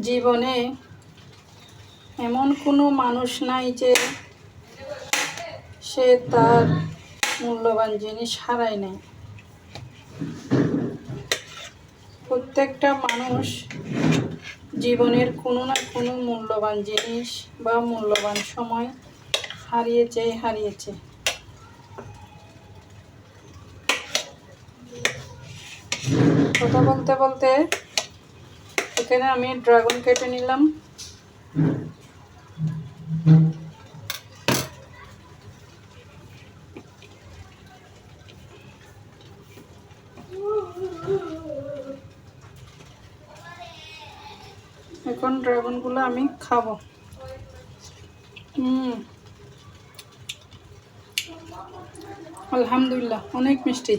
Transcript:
জীবনে এমন কোনো মানুষ নাই যে সে তার মূল্যবান জিনিস হারায় নাই। প্রত্যেকটা মানুষ জীবনের কোনো না কোনো মূল্যবান জিনিস বা মূল্যবান সময় হারিয়েছে। কথা বলতে বলতে এখানে আমি ড্রাগন কেটে নিলাম। এখন ড্রাগনগুলো আমি খাবো। আলহামদুলিল্লাহ, অনেক মিষ্টি।